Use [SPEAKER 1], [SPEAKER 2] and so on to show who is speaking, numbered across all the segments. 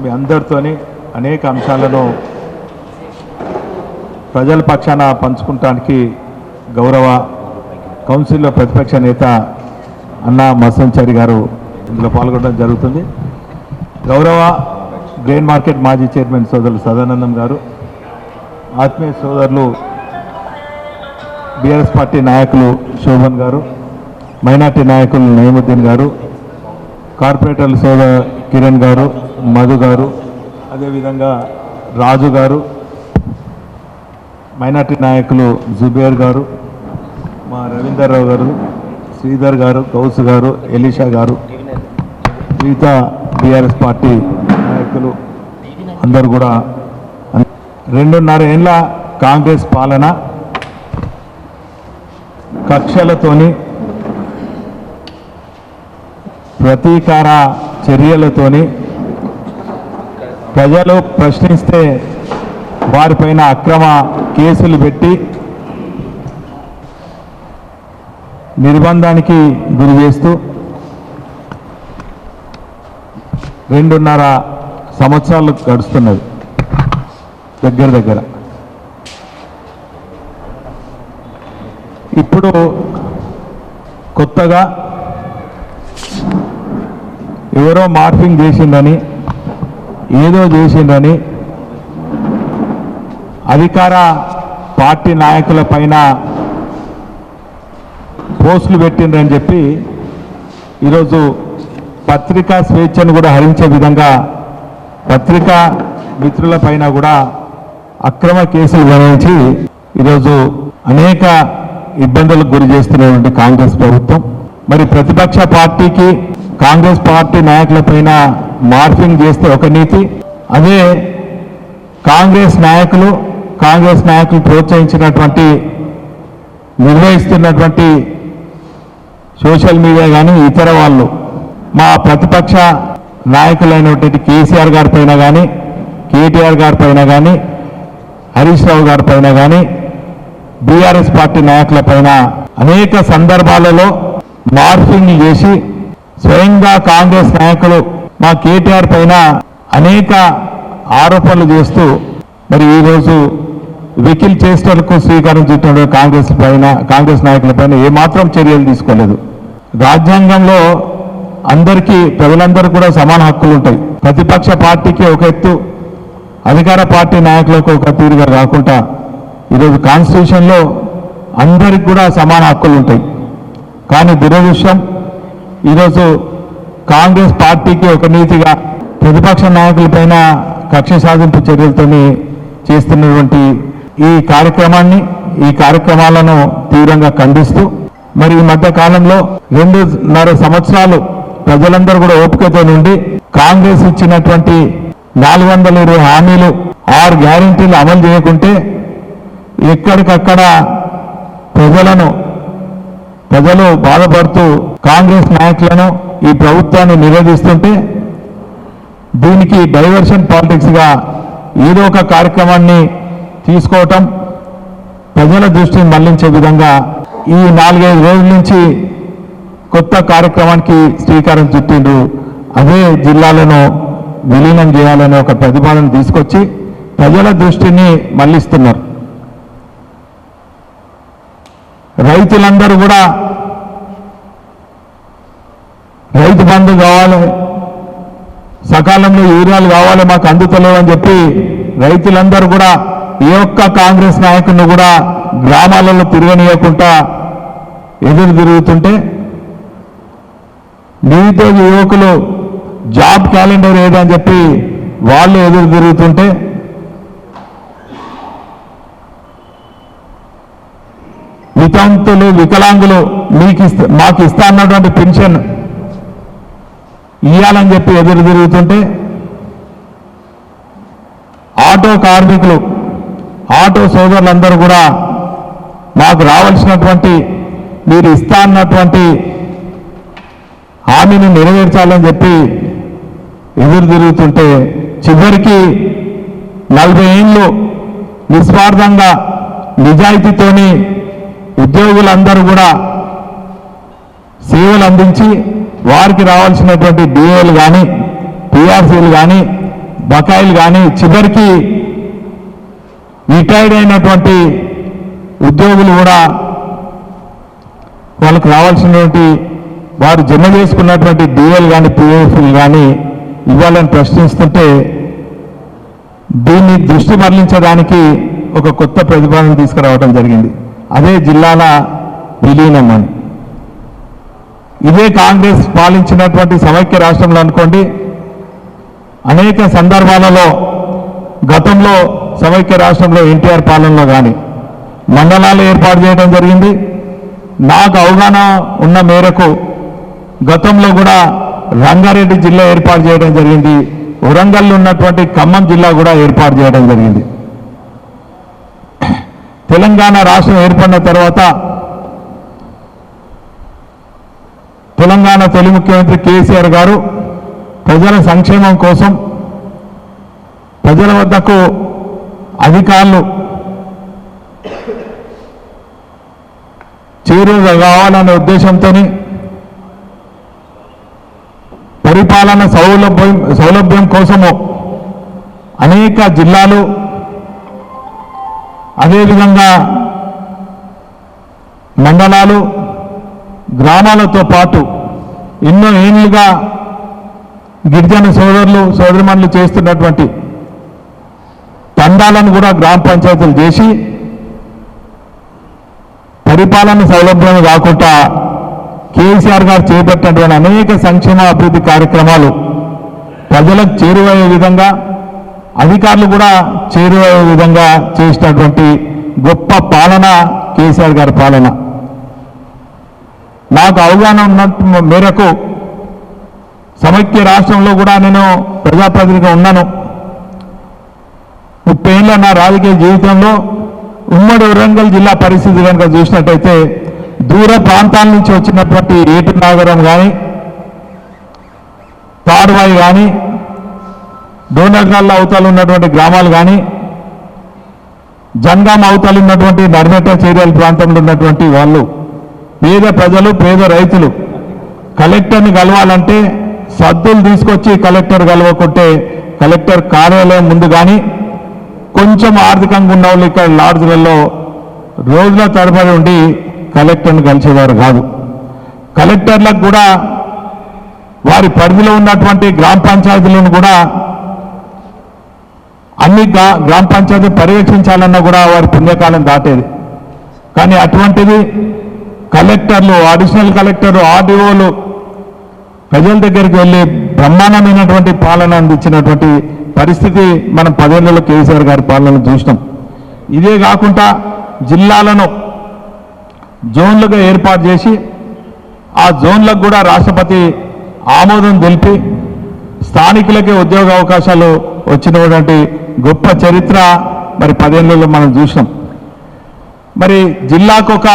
[SPEAKER 1] మీ అందరితోని అనేక అంశాలను ప్రజల పక్షాన పంచుకుంటానికి గౌరవ కౌన్సిల్లో ప్రతిపక్ష నేత అన్నా మసంచారి గారు ఇందులో పాల్గొనడం జరుగుతుంది. గౌరవ గ్రెయిన్ మార్కెట్ మాజీ చైర్మన్ సోదరులు సదానందం గారు, ఆత్మీయ సోదరులు బీఆర్ఎస్ పార్టీ నాయకులు శోభన్ గారు, మైనార్టీ నాయకులు నయీముద్దీన్ గారు, కార్పొరేటర్లు సోదరు కిరణ్ గారు, మధు గారు, అదేవిధంగా రాజు గారు, మైనార్టీ నాయకులు జుబేర్ గారు, మా రవీందర్రావు గారు, శ్రీధర్ గారు, గౌస్ గారు, ఎలీషా గారు, మిగతా బీఆర్ఎస్ పార్టీ నాయకులు అందరూ కూడా 2.5 ఏళ్ళ కాంగ్రెస్ పాలన కక్షలతోని ప్రతీకార చర్యలతోని ప్రజలు ప్రశ్నిస్తే వారిపైన అక్రమ కేసులు పెట్టి నిర్బంధానికి గురి చేస్తూ 2.5 సంవత్సరాలు గడుస్తున్నది. దగ్గర ఇప్పుడు కొత్తగా ఎవరో మార్ఫింగ్ చేసిందని, ఏదో చేసిందని అధికార పార్టీ నాయకుల పైన పోస్టులు పెట్టిండ్రని చెప్పి ఈరోజు పత్రికా స్వేచ్ఛను కూడా హరించే విధంగా పత్రికా మిత్రుల పైన కూడా అక్రమ కేసులు బనాయించి ఈరోజు అనేక ఇబ్బందులకు గురి చేస్తున్నటువంటి కాంగ్రెస్ ప్రభుత్వం, మరి ప్రతిపక్ష పార్టీకి కాంగ్రెస్ పార్టీ నాయకుల పైన మార్ఫింగ్ చేస్తే ఒక నీతి, అదే కాంగ్రెస్ నాయకులు ప్రోత్సహించినటువంటి నిర్వహిస్తున్నటువంటి సోషల్ మీడియా కానీ ఇతర వాళ్ళు మా ప్రతిపక్ష నాయకులైనటువంటి కేసీఆర్ గారి పైన కానీ, కేటీఆర్ గారి పైన కానీ, హరీష్ రావు గారి పైన కానీ, బీఆర్ఎస్ పార్టీ నాయకుల పైన అనేక సందర్భాలలో మార్ఫింగ్ చేసి స్వయంగా కాంగ్రెస్ నాయకులు మా కేటీఆర్ పైన అనేక ఆరోపణలు చేస్తూ మరి ఈరోజు వెకిల్ చేష్టలకు శ్రీకారం చుట్టిన కాంగ్రెస్ నాయకుల పైన ఏమాత్రం చర్యలు తీసుకోలేదు. రాజ్యాంగంలో అందరికీ ప్రజలందరూ కూడా సమాన హక్కులు ఉంటాయి. ప్రతిపక్ష పార్టీకి ఒక ఎత్తు, అధికార పార్టీ నాయకులకు ఒక తీరుగా కాకుండా ఈరోజు కాన్స్టిట్యూషన్లో అందరికి కూడా సమాన హక్కులు ఉంటాయి. కానీ దురదృష్టం ఈరోజు కాంగ్రెస్ పార్టీకి ఒక నీతిగా ప్రతిపక్ష నాయకులపైన కక్ష సాధింపు చర్యలతోని చేస్తున్నటువంటి ఈ కార్యక్రమాలను తీవ్రంగా ఖండిస్తూ మరి ఈ మధ్య కాలంలో 2.5 సంవత్సరాలు ప్రజలందరూ కూడా ఓపికతో నుండి కాంగ్రెస్ ఇచ్చినటువంటి 420 హామీలు 6 గ్యారెంటీలు అమలు చేయకుంటే ఎక్కడికక్కడ ప్రజలు బాధపడుతూ కాంగ్రెస్ నాయకులను ఈ ప్రభుత్వాన్ని నిరోధిస్తుంటే దీనికి డైవర్షన్ పాలిటిక్స్గా ఏదో ఒక కార్యక్రమాన్ని తీసుకోవటం, ప్రజల దృష్టిని మళ్లించే విధంగా ఈ 4-5 రోజుల నుంచి కొత్త కార్యక్రమానికి శ్రీకారం చుట్టిండ్రు. అదే జిల్లాలను విలీనం చేయాలనే ఒక ప్రతిపాదన తీసుకొచ్చి ప్రజల దృష్టిని మళ్లిస్తున్నారు. రైతులందరూ కూడా రైతు బంధు కావాలి, సకాలంలో యూరియాలు కావాలి, మాకు అందుతలేవని చెప్పి రైతులందరూ కూడా ఏ ఒక్క కాంగ్రెస్ నాయకులను కూడా గ్రామాలలో తిరగనీయకుండా ఎదురు తిరుగుతుంటే, నిరుద్యోగ యువకులు జాబ్ క్యాలెండర్ ఏదని చెప్పి వాళ్ళు ఎదురు తిరుగుతుంటే, వితంతులు వికలాంగులు మాకు ఇస్తా అన్నటువంటి పెన్షన్ ఇవ్వాలని చెప్పి ఎదురు తిరుగుతుంటే, ఆటో కార్మికులు ఆటో సోదరులందరూ కూడా మాకు రావాల్సినటువంటి మీరు ఇస్తా అన్నటువంటి హామీని నెరవేర్చాలని చెప్పి ఎదురు తిరుగుతుంటే, చివరికి 40 ఏళ్ళు నిస్వార్థంగా నిజాయితీతోని ఉద్యోగులందరూ కూడా సేవలు అందించి వారికి రావాల్సినటువంటి డిఏలు కానీ, పిఆర్సీలు కానీ, బకాయిలు కానీ చివరికి రిటైర్డ్ అయినటువంటి ఉద్యోగులు కూడా వాళ్ళకు రావాల్సినటువంటి వారు జమ చేసుకున్నటువంటి డిఎల్ కానీ పిఎఫ్లు కానీ ఇవ్వాలని ప్రశ్నిస్తుంటే దీన్ని దృష్టి మరలించడానికి ఒక కొత్త ప్రతిపాదన తీసుకురావడం జరిగింది. అదే జిల్లాల విలీనం అని. ఇదే కాంగ్రెస్ పాలించినటువంటి సమైక్య రాష్ట్రంలో అనుకోండి, అనేక సందర్భాలలో గతంలో సమైక్య రాష్ట్రంలో ఎన్టీఆర్ పాలనలో కానీ మండలాలు ఏర్పాటు చేయడం జరిగింది. నాకు అవగాహన ఉన్న మేరకు గతంలో కూడా రంగారెడ్డి జిల్లా ఏర్పాటు చేయడం జరిగింది. వరంగల్లో ఉన్నటువంటి ఖమ్మం జిల్లా కూడా ఏర్పాటు చేయడం జరిగింది. తెలంగాణ రాష్ట్రం ఏర్పడిన తర్వాత తెలంగాణ తొలి ముఖ్యమంత్రి కేసీఆర్ గారు ప్రజల సంక్షేమం కోసం ప్రజల వద్దకు అధికారులు చేరువగా కావాలనే ఉద్దేశంతో పరిపాలన సౌలభ్యం కోసము అనేక జిల్లాలు అదేవిధంగా మండలాలు గ్రామాలతో పాటు ఎన్నో ఏళ్లుగా గిరిజన సోదరులు సోదరిమణులు చేస్తున్నటువంటి తండాలను కూడా గ్రామ పంచాయతీలు చేసి పరిపాలన సౌలభ్యం కాకుండా కేసీఆర్ గారు చేపట్టినటువంటి అనేక సంక్షేమ అభివృద్ధి కార్యక్రమాలు ప్రజలకు చేరువయ్యే విధంగా అధికారులు కూడా చేరువయ్యే విధంగా చేసినటువంటి గొప్ప పాలన కేసీఆర్ గారి పాలన. నాకు అవగాహన ఉన్న మేరకు సమైక్య రాష్ట్రంలో కూడా నేను ప్రజాప్రతినిధిగా ఉన్నాను. 30 ఏళ్ళ నా రాజకీయ జీవితంలో ఉమ్మడి వరంగల్ జిల్లా పరిస్థితి కనుక చూసినట్టయితే దూర ప్రాంతాల నుంచి వచ్చినటువంటి ఏటునాగరం కానీ తాడువాయి కానీ డోనర్గల్ అవతలు ఉన్నటువంటి గ్రామాలు కానీ జంగాం అవతలు ఉన్నటువంటి నర్మేట చేరియల ప్రాంతంలో ఉన్నటువంటి వాళ్ళు పేద ప్రజలు పేద రైతులు కలెక్టర్ని కలవాలంటే సద్దులు తీసుకొచ్చి కలెక్టర్ కలవకుంటే కలెక్టర్ కార్యాలయం ముందు కానీ కొంచెం ఆర్థికంగా ఉన్న వాళ్ళు ఇక్కడ లాడ్జ్లలో రోజుల తరబడి ఉండి కలెక్టర్ని కలిసేవారు కాదు. కలెక్టర్లకు కూడా వారి పరిధిలో ఉన్నటువంటి గ్రామ పంచాయతీలను కూడా అన్ని గ్రామ పంచాయతీ పర్యవేక్షించాలన్నా కూడా వారి పుణ్యకాలం దాటేది. కానీ అటువంటిది కలెక్టర్లు, అడిషనల్ కలెక్టర్లు, ఆర్డీఓలు ప్రజల దగ్గరికి వెళ్ళి బ్రహ్మాండమైనటువంటి పాలన అందించినటువంటి పరిస్థితి మనం 10 ఏళ్లలో కేసీఆర్ గారి పాలనను చూసినాం. ఇదే కాకుండా జిల్లాలను జోన్లుగా ఏర్పాటు చేసి ఆ జోన్లకు కూడా రాష్ట్రపతి ఆమోదం తెలిపి స్థానికులకే ఉద్యోగ అవకాశాలు వచ్చినటువంటి గొప్ప చరిత్ర మరి 10 ఏళ్లలో మనం చూసినాం. మరి జిల్లాకు ఒక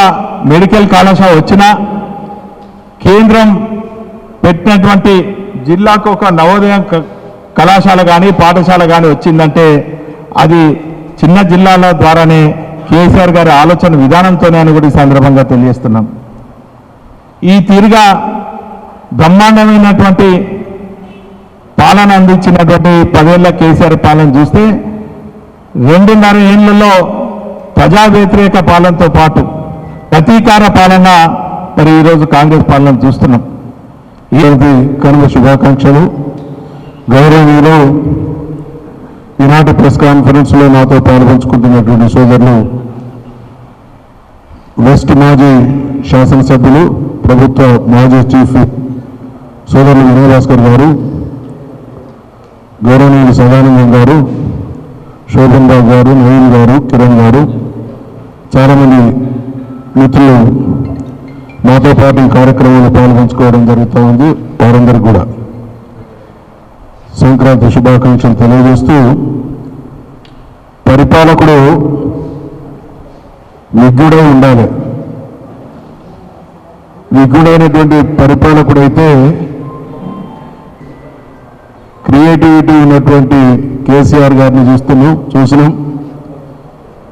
[SPEAKER 1] మెడికల్ కళాశాల వచ్చినా కేంద్రం పెట్టినటువంటి జిల్లాకు ఒక నవోదయ కళాశాల కానీ పాఠశాల కానీ వచ్చిందంటే అది చిన్న జిల్లాల ద్వారానే కేసీఆర్ గారి ఆలోచన విధానంతోనే అని కూడా ఈ సందర్భంగా తెలియజేస్తున్నాం. ఈ తీరుగా బ్రహ్మాండమైనటువంటి పాలన అందించినటువంటి 10 ఏళ్ల కేసీఆర్ పాలన చూస్తే 2.5 ఏళ్లలో ప్రజా వ్యతిరేక పాలనతో పాటు ప్రతీకార పాలన మరి ఈరోజు కాంగ్రెస్ పాలన చూస్తున్నాం.
[SPEAKER 2] ఈరోజు కనుమ శుభాకాంక్షలు. గౌరవనీయులు ఈనాటి ప్రెస్ కాన్ఫరెన్స్లో నాతో పాల్పంచుకుంటున్నటువంటి సోదరులు వెస్ట్ మాజీ శాసనసభ్యులు, ప్రభుత్వ మాజీ చీఫ్ సోదరులు వినయభాస్కర్ గారు, గౌరవనీయులు సదానందం గారు, శోభన్ బాబు గారు, నవీన్ గారు, కిరణ్ గారు, చాలామంది మిత్రులు మాతో పాటు ఈ కార్యక్రమంలో పాల్పంచుకోవడం జరుగుతూ ఉంది. వారందరికీ కూడా సంక్రాంతి శుభాకాంక్షలు తెలియజేస్తూ, పరిపాలకుడు విజ్ఞుడై ఉండాలి. విజ్ఞుడైనటువంటి పరిపాలకుడైతే క్రియేటివిటీ ఉన్నటువంటి కేసీఆర్ గారిని చూసినాం.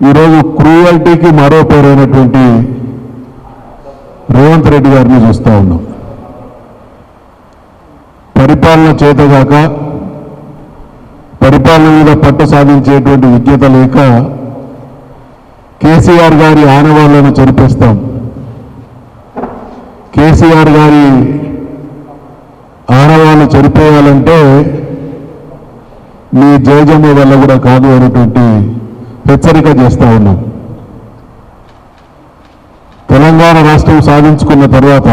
[SPEAKER 2] ఈరోజు క్రూయల్టీకి మరో పేరైనటువంటి రేవంత్ రెడ్డి గారిని చూస్తూ ఉన్నాం. పరిపాలన చేతగాక పరిపాలన మీద పట్టు సాధించేటువంటి విజ్ఞత లేక కేసీఆర్ గారి ఆనవాళ్లను చెరిపేస్తాం, కేసీఆర్ గారి ఆనవాళ్లు చెరిపేయాలంటే మీ జయజమ్మ వల్ల కూడా కాదు అనేటువంటి హెచ్చరిక చేస్తా ఉన్నాం. తెలంగాణ రాష్ట్రం సాధించుకున్న తర్వాత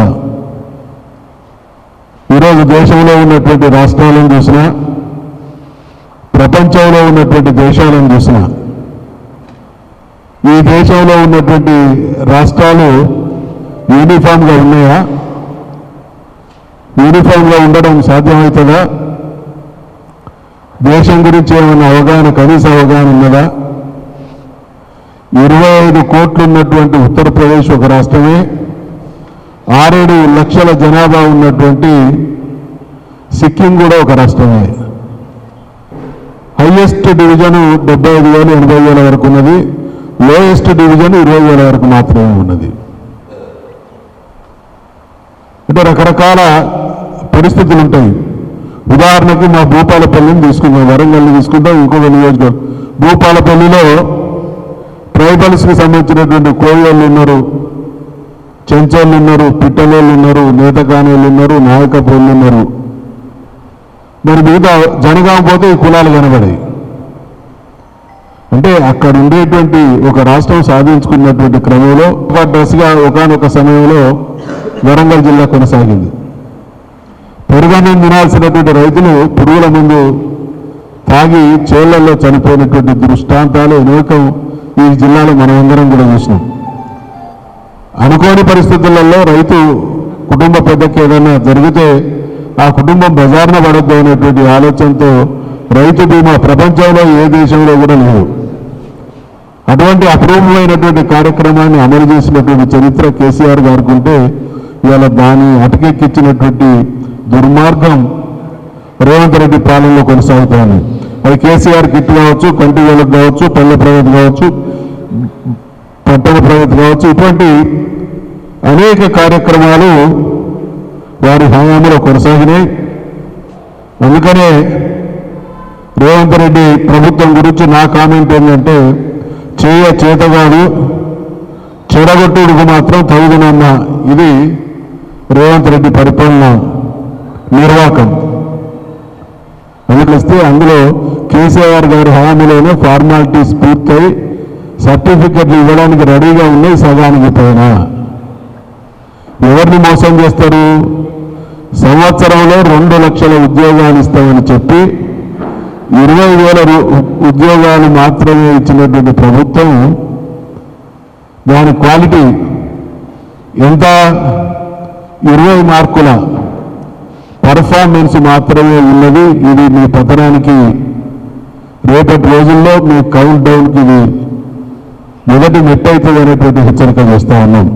[SPEAKER 2] ఈరోజు దేశంలో ఉన్నటువంటి రాష్ట్రాలను చూసినా, ప్రపంచంలో ఉన్నటువంటి దేశాలను చూసినా, ఈ దేశంలో ఉన్నటువంటి రాష్ట్రాలు యూనిఫామ్గా ఉన్నాయా? యూనిఫామ్గా ఉండడం సాధ్యమవుతుందా? దేశం గురించి ఏమైనా అవగాహన, కనీస అవగాహన ఉన్నదా? 25 కోట్లు ఉన్నటువంటి ఉత్తరప్రదేశ్ ఒక రాష్ట్రమే, 6-7 లక్షల జనాభా ఉన్నటువంటి సిక్కిం కూడా ఒక రాష్ట్రమే. హైయెస్ట్ డివిజన్ 75,000, 80,000 వరకు ఉన్నది. లోయెస్ట్ డివిజన్ 20,000 వరకు మాత్రమే ఉన్నది. అంటే రకరకాల పరిస్థితులు ఉంటాయి. ఉదాహరణకి మా భూపాలపల్లిని తీసుకుందాం, వరంగల్ని తీసుకుందాం, ఇంకొక నియోజకవర్గం. భూపాలపల్లిలో ట్రైబల్స్కి సంబంధించినటువంటి కోయోళ్ళు ఉన్నారు, చెంచోళ్ళు ఉన్నారు, పిట్టలోళ్ళు ఉన్నారు, నేతకానోళ్ళు ఉన్నారు, నాయకపోళ్ళు ఉన్నారు. మరి మిగతా జనగాం పోతే ఈ కులాలు కనబడాయి. అంటే అక్కడ ఉండేటువంటి ఒక రాష్ట్రం సాధించుకున్నటువంటి క్రమంలో ఒక డ్రెస్గా ఒకానొక సమయంలో వరంగల్ జిల్లా కొనసాగింది. పెరుగన్నం తినాల్సినటువంటి రైతులు పురుగుల మందు తాగి చేళ్లలో చనిపోయినటువంటి దృష్టాంతాలు అనేకం ఈ జిల్లాలో మనమందరం కూడా చూసినాం. అనుకోని పరిస్థితులలో రైతు కుటుంబ పెద్దకి ఏదైనా జరిగితే ఆ కుటుంబం బజార్న పడద్దు అనేటువంటి ఆలోచనతో రైతు బీమా ప్రపంచంలో ఏ దేశంలో కూడా లేదు. అటువంటి అపూర్వమైనటువంటి కార్యక్రమాన్ని అమలు చేసినటువంటి చరిత్ర కేసీఆర్ గారికి ఉంటే ఇవాళ దాన్ని అటకెక్కించినటువంటి దుర్మార్గం రేవంత్ రెడ్డి పాలనలో కొనసాగుతోంది. అది కేసీఆర్ కిట్ కావచ్చు, కంటి వేలకు కావచ్చు, పల్లె ప్రగతి కావచ్చు, పట్టణ ప్రగతి కావచ్చు, ఇటువంటి అనేక కార్యక్రమాలు వారి హయాంలో కొనసాగినాయి. అందుకనే రేవంత్ రెడ్డి ప్రభుత్వం గురించి నా కామెంట్ ఏంటంటే, చేతగాడు చెడగొట్టుడికి మాత్రం తగుదనన్న ఇది రేవంత్ రెడ్డి పరిపాలన నిర్వాహకం. అందుకొస్తే అందులో కేసీఆర్ గారి హామీలోనే ఫార్మాలిటీస్ పూర్తయి సర్టిఫికెట్లు ఇవ్వడానికి రెడీగా ఉన్నాయి సగానికి పైన. ఎవరిని మోసం చేస్తారు? సంవత్సరంలో 2 లక్షల ఉద్యోగాలు ఇస్తామని చెప్పి 20,000 ఉద్యోగాలు మాత్రమే ఇచ్చినటువంటి ప్రభుత్వం దాని క్వాలిటీ ఎంత? 20 మార్కుల పర్ఫార్మెన్స్ మాత్రమే ఉన్నది. ఇది మీ పతనానికి రేపటి రోజుల్లో మీ కౌంట్ డౌన్కి ఇది మొదటి మెట్టు అవుతుంది అనేటువంటి హెచ్చరిక చేస్తా ఉన్నాం.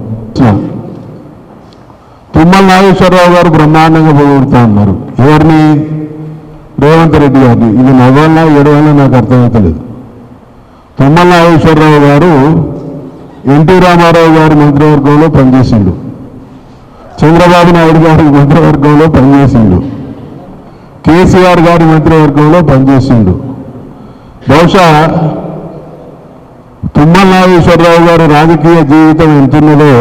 [SPEAKER 2] తుమ్మల నాగేశ్వరరావు గారు బ్రహ్మాండంగా పొగుడుతూ ఉన్నారు. ఎవరిని? రేవంత్ రెడ్డి గారిని. ఇది నవ్వాలన్నా ఏడవాలన్నా నాకు అర్థమవుతలేదు. తుమ్మల నాగేశ్వరరావు గారు ఎన్టీ రామారావు గారి మంత్రివర్గంలో పనిచేసిండు, చంద్రబాబు నాయుడు గారి మంత్రివర్గంలో పనిచేసిండు, కేసీఆర్ గారి మంత్రివర్గంలో పనిచేసిండు. బహుశా తుమ్మల నాగేశ్వరరావు గారి రాజకీయ జీవితం ఎంతున్నదో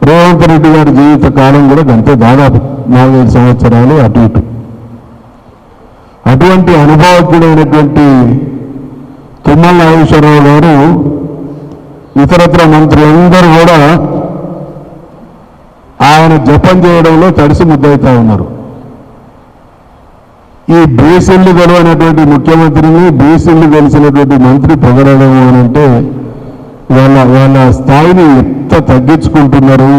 [SPEAKER 2] రేవంత్ రెడ్డి గారి జీవిత కాలం కూడా అంతే, దాదాపు 4-5 సంవత్సరాలు అటు ఇటు. అటువంటి అనుభవజ్ఞుడైనటువంటి తుమ్మల నాగేశ్వరరావు గారు ఇతరత్ర మంత్రులందరూ కూడా ఆయన జపం చేయడంలో తడిసి ముద్దవుతా ఉన్నారు. ఈ బీసీలు గెలవనటువంటి ముఖ్యమంత్రిని బీసీలు గెలిచినటువంటి మంత్రి పొగడడం అని అంటే వాళ్ళ స్థాయిని ఎంత తగ్గించుకుంటున్నారు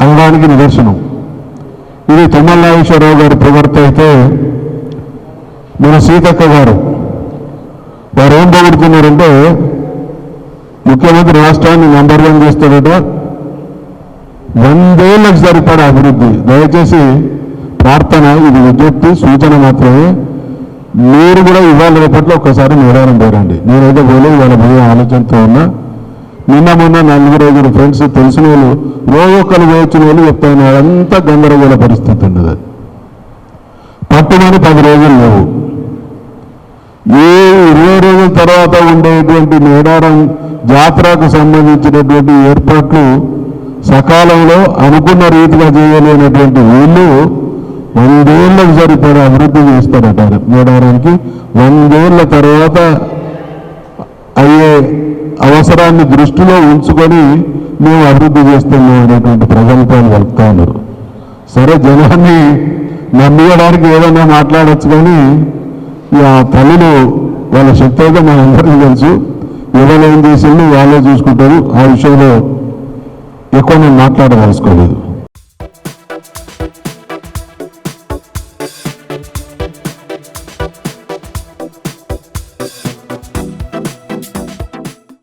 [SPEAKER 2] అనడానికి నిదర్శనం. ఇది తుమ్మల నాగేశ్వరరావు గారి పొగడ్త అయితే, మన సీతక్క గారు వారు ఏం పొగుడుతున్నారంటే, ముఖ్యమంత్రి రాష్ట్రాన్ని నంబర్ 1 చేస్తాడట, 100 ఏళ్ళకు సరిపడా అభివృద్ధి. దయచేసి ప్రార్థన, ఇది విజ్ఞప్తి, సూచన మాత్రమే. మీరు కూడా ఇవాళ రేపట్లో ఒక్కసారి మేడారం పోరండి. నేనైతే పోలేదు, వాళ్ళ పోయే ఆలోచనతో ఉన్నా. నిన్న మొన్న 4-5 ఫ్రెండ్స్ తెలిసిన వాళ్ళు రోజొక్కరు పోయొచ్చిన వాళ్ళు చెప్తాను, అంతా గందరగోళ పరిస్థితి ఉండదు. పట్టుమని 10 రోజులు లేవు. ఏ 20 రోజుల తర్వాత ఉండేటువంటి మేడారం జాతరకు సంబంధించినటువంటి ఏర్పాట్లు సకాలంలో అనుకున్న రీతిగా చేయలేనటువంటి వీళ్ళు 100 ఏళ్ళకు సరిపడా అభివృద్ధి చేస్తారట మేడారానికి. 100 ఏళ్ళ తర్వాత అయ్యే అవసరాన్ని దృష్టిలో ఉంచుకొని మేము అభివృద్ధి చేస్తున్నాం అనేటువంటి ప్రగల్భాలు కలుపుతా ఉన్నారు. సరే, జనాన్ని నమ్మియడానికి ఏదన్నా మాట్లాడచ్చు, కానీ ఆ తల్లులు వాళ్ళ శక్తి అయితే మనందరికీ తెలుసు. ఎవరు ఏం చేసిందో వాళ్ళే చూసుకుంటారు. ఆ విషయంలో ఎక్కువ నేను మాట్లాడదలుచుకోలేదు.